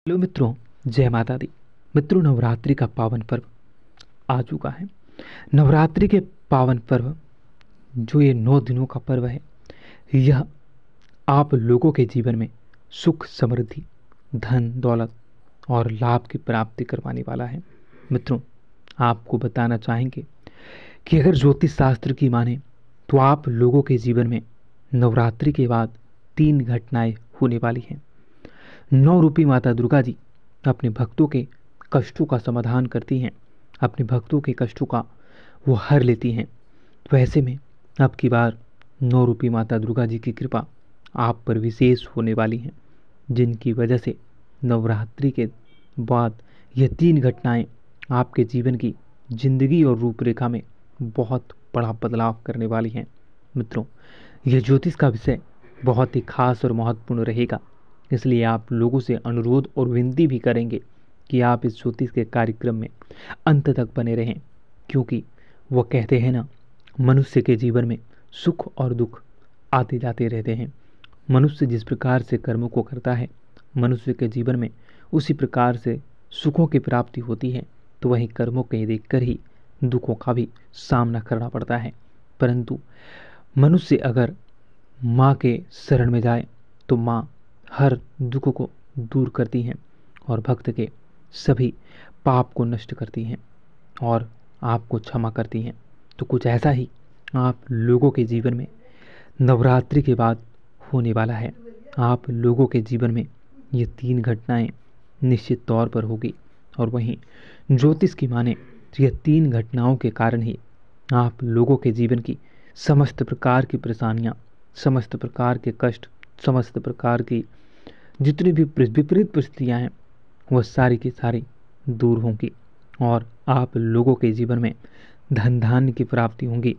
Hello मित्रों, जय माता दी। मित्रों, नवरात्रि का पावन पर्व आ चुका है। नवरात्रि के पावन पर्व जो ये 9 दिनों का पर्व है, यह आप लोगों के जीवन में सुख, समृद्धि, धन, दौलत और लाभ की प्राप्ति करवाने वाला है। मित्रों, आपको बताना चाहेंगे कि अगर ज्योतिष शास्त्र की माने तो आप लोगों के जीवन में नवरात्रि के बाद 3 घटनाएं होने वाली हैं। 9 रूपी माता दुर्गा जी अपने भक्तों के कष्टों का समाधान करती हैं, अपने भक्तों के कष्टों का वो हर लेती हैं। तो ऐसे में अब की बार 9 रूपी माता दुर्गा जी की कृपा आप पर विशेष होने वाली हैं, जिनकी वजह से नवरात्रि के बाद यह 3 घटनाएं आपके जीवन की जिंदगी और रूपरेखा में बहुत बड़ा बदलाव करने वाली हैं। मित्रों, यह ज्योतिष का विषय बहुत ही खास और महत्वपूर्ण रहेगा, इसलिए आप लोगों से अनुरोध और विनती भी करेंगे कि आप इस ज्योतिष के कार्यक्रम में अंत तक बने रहें, क्योंकि वह कहते हैं ना, मनुष्य के जीवन में सुख और दुख आते जाते रहते हैं। मनुष्य जिस प्रकार से कर्मों को करता है, मनुष्य के जीवन में उसी प्रकार से सुखों की प्राप्ति होती है। तो वहीं कर्मों के देखकर ही दुखों का भी सामना करना पड़ता है। परंतु मनुष्य अगर माँ के शरण में जाए तो माँ हर दुख को दूर करती हैं और भक्त के सभी पाप को नष्ट करती हैं और आपको क्षमा करती हैं। तो कुछ ऐसा ही आप लोगों के जीवन में नवरात्रि के बाद होने वाला है। आप लोगों के जीवन में ये 3 घटनाएं निश्चित तौर पर होगी, और वहीं ज्योतिष की माने तो यह 3 घटनाओं के कारण ही आप लोगों के जीवन की समस्त प्रकार की परेशानियां, समस्त प्रकार के कष्ट, समस्त प्रकार की जितनी भी विपरीत परिस्थितियां हैं, वह सारी की सारी दूर होंगी और आप लोगों के जीवन में धन धान्य की प्राप्ति होंगी,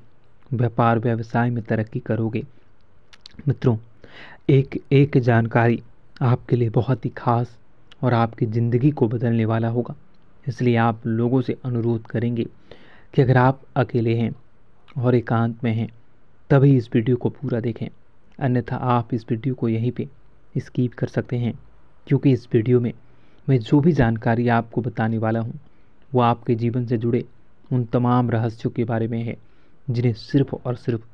व्यापार व्यवसाय में तरक्की करोगे। मित्रों, एक एक जानकारी आपके लिए बहुत ही खास और आपकी ज़िंदगी को बदलने वाला होगा। इसलिए आप लोगों से अनुरोध करेंगे कि अगर आप अकेले हैं और एकांत में हैं, तभी इस वीडियो को पूरा देखें, अन्यथा आप इस वीडियो को यहीं पे स्किप कर सकते हैं, क्योंकि इस वीडियो में मैं जो भी जानकारी आपको बताने वाला हूँ वो आपके जीवन से जुड़े उन तमाम रहस्यों के बारे में है, जिन्हें सिर्फ और सिर्फ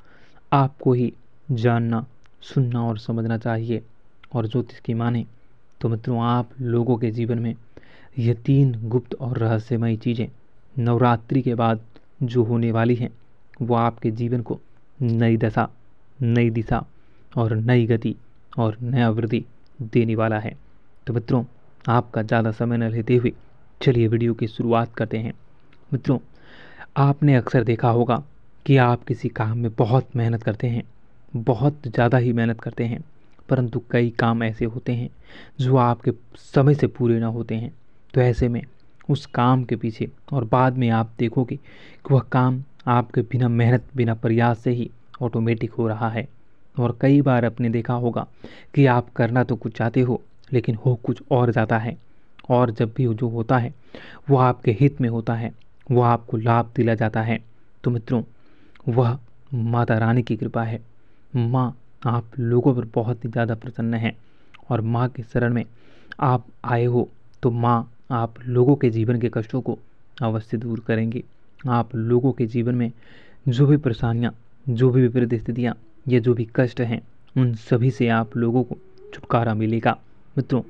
आपको ही जानना, सुनना और समझना चाहिए। और ज्योतिष की माने तो मित्रों, आप लोगों के जीवन में ये 3 गुप्त और रहस्यमयी चीज़ें नवरात्रि के बाद जो होने वाली हैं, वो आपके जीवन को नई दशा, नई दिशा और नई गति और नया वृद्धि देने वाला है। तो मित्रों, आपका ज़्यादा समय न लेते हुए चलिए वीडियो की शुरुआत करते हैं। मित्रों, आपने अक्सर देखा होगा कि आप किसी काम में बहुत मेहनत करते हैं, बहुत ज़्यादा ही मेहनत करते हैं, परंतु कई काम ऐसे होते हैं जो आपके समय से पूरे ना होते हैं। तो ऐसे में उस काम के पीछे और बाद में आप देखोगे कि वह काम आपके बिना मेहनत, बिना प्रयास से ही ऑटोमेटिक हो रहा है। और कई बार आपने देखा होगा कि आप करना तो कुछ चाहते हो, लेकिन हो कुछ और जाता है, और जब भी जो होता है वो आपके हित में होता है, वह आपको लाभ दिला जाता है। तो मित्रों, वह माता रानी की कृपा है। माँ आप लोगों पर बहुत ही ज़्यादा प्रसन्न है, और माँ के शरण में आप आए हो तो माँ आप लोगों के जीवन के कष्टों को अवश्य दूर करेंगी। आप लोगों के जीवन में जो भी परेशानियाँ, जो भी विपरीत स्थितियाँ, ये जो भी कष्ट हैं, उन सभी से आप लोगों को छुटकारा मिलेगा। मित्रों,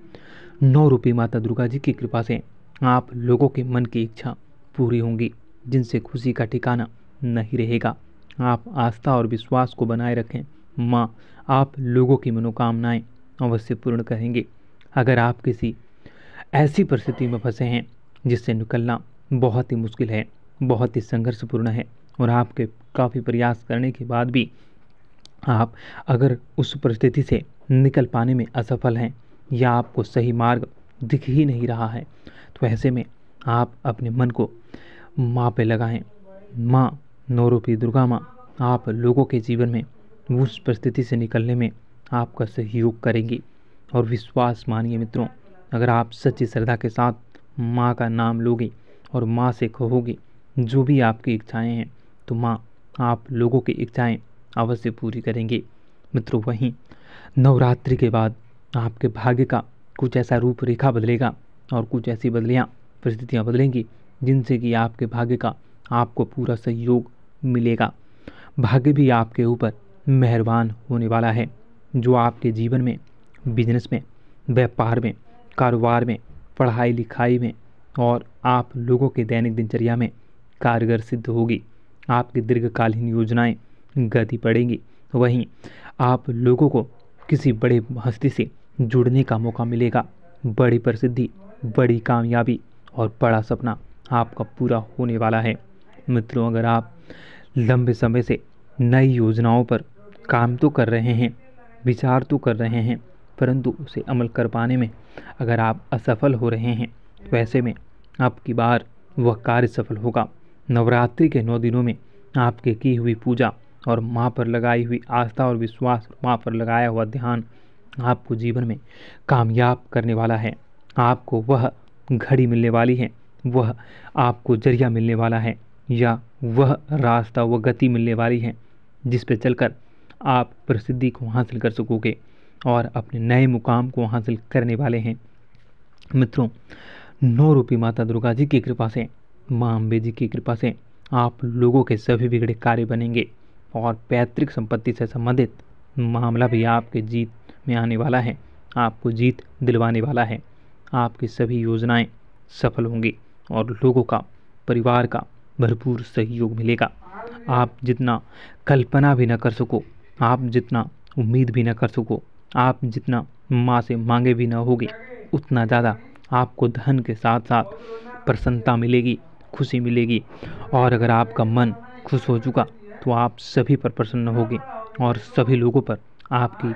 9 रूपी माता दुर्गा जी की कृपा से आप लोगों के मन की इच्छा पूरी होंगी, जिनसे खुशी का ठिकाना नहीं रहेगा। आप आस्था और विश्वास को बनाए रखें, माँ आप लोगों की मनोकामनाएं अवश्य पूर्ण करेंगे। अगर आप किसी ऐसी परिस्थिति में फंसे हैं जिससे निकलना बहुत ही मुश्किल है, बहुत ही संघर्षपूर्ण है, और आपके काफ़ी प्रयास करने के बाद भी आप अगर उस परिस्थिति से निकल पाने में असफल हैं, या आपको सही मार्ग दिख ही नहीं रहा है, तो ऐसे में आप अपने मन को माँ पे लगाएं। माँ 9 रूपी दुर्गा माँ आप लोगों के जीवन में उस परिस्थिति से निकलने में आपका सहयोग करेंगी। और विश्वास मानिए मित्रों, अगर आप सच्ची श्रद्धा के साथ माँ का नाम लोगे और माँ से कहोगे जो भी आपकी इच्छाएं हैं, तो माँ आप लोगों की इच्छाएं अवश्य पूरी करेंगे। मित्रों, वहीं नवरात्रि के बाद आपके भाग्य का कुछ ऐसा रूपरेखा बदलेगा और कुछ ऐसी बदलियाँ परिस्थितियाँ बदलेंगी जिनसे कि आपके भाग्य का आपको पूरा सहयोग मिलेगा। भाग्य भी आपके ऊपर मेहरबान होने वाला है, जो आपके जीवन में, बिजनेस में, व्यापार में, कारोबार में, पढ़ाई लिखाई में और आप लोगों के दैनिक दिनचर्या में कारगर सिद्ध होगी। आपकी दीर्घकालीन योजनाएं गति पड़ेंगी। वहीं आप लोगों को किसी बड़े हस्ती से जुड़ने का मौका मिलेगा। बड़ी प्रसिद्धि, बड़ी कामयाबी और बड़ा सपना आपका पूरा होने वाला है। मित्रों, अगर आप लंबे समय से नई योजनाओं पर काम तो कर रहे हैं, विचार तो कर रहे हैं, परंतु उसे अमल कर पाने में अगर आप असफल हो रहे हैं, तो ऐसे में आपकी बार वह कार्य सफल होगा। नवरात्रि के 9 दिनों में आपके की हुई पूजा और माँ पर लगाई हुई आस्था और विश्वास, माँ पर लगाया हुआ ध्यान आपको जीवन में कामयाब करने वाला है। आपको वह घड़ी मिलने वाली है, वह आपको जरिया मिलने वाला है, या वह रास्ता, वह गति मिलने वाली है जिस पे चलकर आप प्रसिद्धि को हासिल कर सकोगे और अपने नए मुकाम को हासिल करने वाले हैं। मित्रों, 9 रूपी माता दुर्गा जी की कृपा से, माँ अम्बे जी की कृपा से आप लोगों के सभी बिगड़े कार्य बनेंगे और पैतृक संपत्ति से संबंधित मामला भी आपके जीत में आने वाला है, आपको जीत दिलवाने वाला है। आपकी सभी योजनाएं सफल होंगी और लोगों का, परिवार का भरपूर सहयोग मिलेगा। आप जितना कल्पना भी न कर सको, आप जितना उम्मीद भी न कर सको, आप जितना माँ से मांगे भी न होगे, उतना ज़्यादा आपको धन के साथ साथ प्रसन्नता मिलेगी, खुशी मिलेगी। और अगर आपका मन खुश हो चुका तो आप सभी पर प्रसन्न होगे और सभी लोगों पर आपकी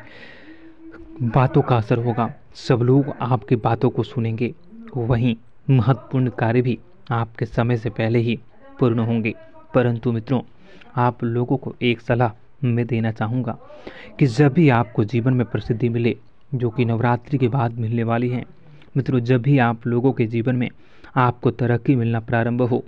बातों का असर होगा। सब लोग आपकी बातों को सुनेंगे। वहीं महत्वपूर्ण कार्य भी आपके समय से पहले ही पूर्ण होंगे। परंतु मित्रों, आप लोगों को एक सलाह मैं देना चाहूँगा कि जब भी आपको जीवन में प्रसिद्धि मिले, जो कि नवरात्रि के बाद मिलने वाली है, मित्रों, जब भी आप लोगों के जीवन में आपको तरक्की मिलना प्रारंभ हो,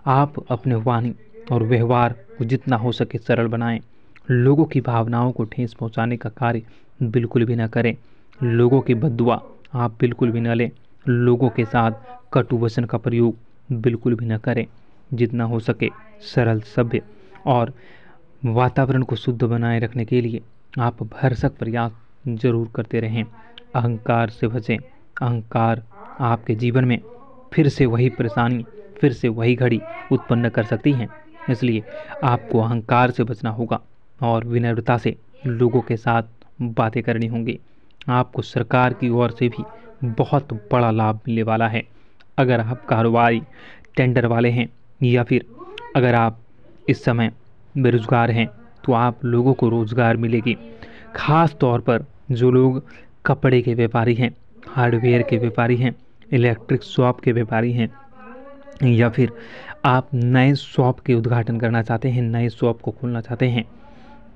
आप अपने वाणी और व्यवहार को जितना हो सके सरल बनाएं। लोगों की भावनाओं को ठेस पहुंचाने का कार्य बिल्कुल भी न करें। लोगों की बद्दुआ आप बिल्कुल भी न लें। लोगों के साथ कटु वचन का प्रयोग बिल्कुल भी न करें। जितना हो सके सरल, सभ्य और वातावरण को शुद्ध बनाए रखने के लिए आप भरसक प्रयास जरूर करते रहें। अहंकार से बचें। अहंकार आपके जीवन में फिर से वही परेशानी, फिर से वही घड़ी उत्पन्न कर सकती हैं। इसलिए आपको अहंकार से बचना होगा और विनम्रता से लोगों के साथ बातें करनी होंगी। आपको सरकार की ओर से भी बहुत बड़ा लाभ मिलने वाला है। अगर आप कारोबारी, टेंडर वाले हैं या फिर अगर आप इस समय बेरोजगार हैं, तो आप लोगों को रोजगार मिलेगी। खास तौर पर जो लोग कपड़े के व्यापारी हैं, हार्डवेयर के व्यापारी हैं, इलेक्ट्रिक शॉप के व्यापारी हैं, या फिर आप नए शॉप के उद्घाटन करना चाहते हैं, नए शॉप को खोलना चाहते हैं,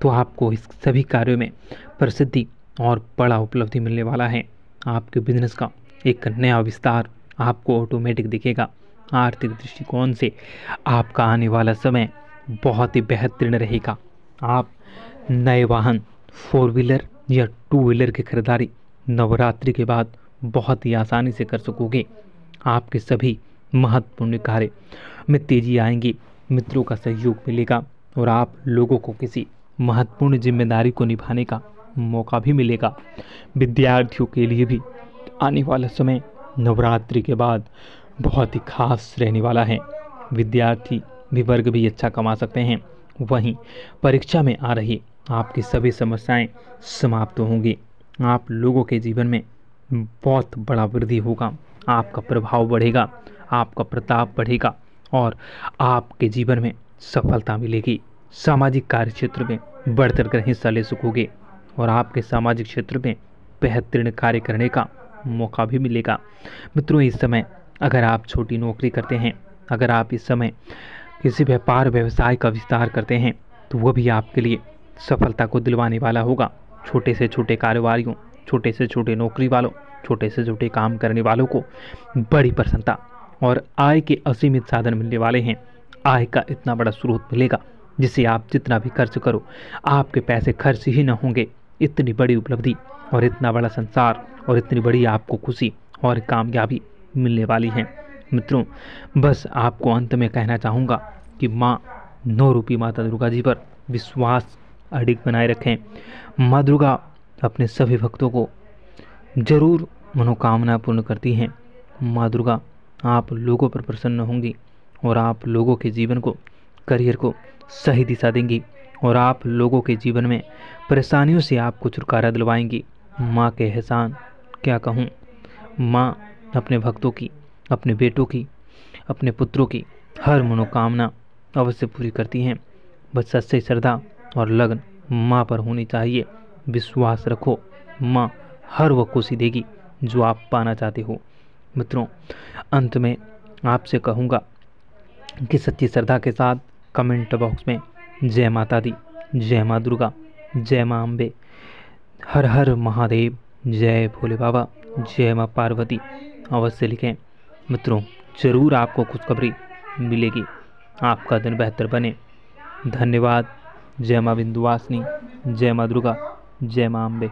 तो आपको इस सभी कार्यों में प्रसिद्धि और बड़ा उपलब्धि मिलने वाला है। आपके बिजनेस का एक नया विस्तार आपको ऑटोमेटिक दिखेगा। आर्थिक दृष्टिकोण से आपका आने वाला समय बहुत ही बेहतरीन रहेगा। आप नए वाहन, 4 व्हीलर या 2 व्हीलर की खरीदारी नवरात्रि के बाद बहुत ही आसानी से कर सकोगे। आपके सभी महत्वपूर्ण कार्य में तेजी आएंगी। मित्रों का सहयोग मिलेगा और आप लोगों को किसी महत्वपूर्ण जिम्मेदारी को निभाने का मौका भी मिलेगा। विद्यार्थियों के लिए भी आने वाला समय नवरात्रि के बाद बहुत ही खास रहने वाला है। विद्यार्थी भी वर्ग भी अच्छा कमा सकते हैं। वहीं परीक्षा में आ रही आपकी सभी समस्याएं समाप्त होंगी। आप लोगों के जीवन में बहुत बड़ा वृद्धि होगा। आपका प्रभाव बढ़ेगा, आपका प्रताप बढ़ेगा और आपके जीवन में सफलता मिलेगी। सामाजिक कार्य क्षेत्र में बढ़ चढ़कर हिस्सा ले सकोगे और आपके सामाजिक क्षेत्र में बेहतरीन कार्य करने का मौका भी मिलेगा। मित्रों, इस समय अगर आप छोटी नौकरी करते हैं, अगर आप इस समय किसी व्यापार व्यवसाय का विस्तार करते हैं, तो वह भी आपके लिए सफलता को दिलवाने वाला होगा। छोटे से छोटे कारोबारियों, छोटे से छोटे नौकरी वालों, छोटे से छोटे काम करने वालों को बड़ी प्रसन्नता और आय के असीमित साधन मिलने वाले हैं। आय का इतना बड़ा स्रोत मिलेगा जिससे आप जितना भी खर्च करो, आपके पैसे खर्च ही न होंगे। इतनी बड़ी उपलब्धि और इतना बड़ा संसार और इतनी बड़ी आपको खुशी और कामयाबी मिलने वाली है। मित्रों, बस आपको अंत में कहना चाहूँगा कि माँ 9 रूपी माता दुर्गा जी पर विश्वास अडिग बनाए रखें। माँ दुर्गा अपने सभी भक्तों को जरूर मनोकामना पूर्ण करती हैं। माँ दुर्गा आप लोगों पर प्रसन्न होंगी और आप लोगों के जीवन को, करियर को सही दिशा देंगी और आप लोगों के जीवन में परेशानियों से आपको छुटकारा दिलवाएंगी। माँ के एहसान क्या कहूँ। माँ अपने भक्तों की, अपने बेटों की, अपने पुत्रों की हर मनोकामना अवश्य पूरी करती हैं। बस सच्ची श्रद्धा और लगन माँ पर होनी चाहिए। विश्वास रखो, माँ हर वो खुशी देगी जो आप पाना चाहते हो। मित्रों, अंत में आपसे कहूँगा कि सच्ची श्रद्धा के साथ कमेंट बॉक्स में जय माता दी, जय माँ दुर्गा, जय माँ अम्बे, हर हर महादेव, जय भोले बाबा, जय माँ पार्वती अवश्य लिखें। मित्रों, ज़रूर आपको खुशखबरी मिलेगी। आपका दिन बेहतर बने। धन्यवाद। जय माँ विंध्यवासिनी, जय माँ दुर्गा, जय माँ अम्बे।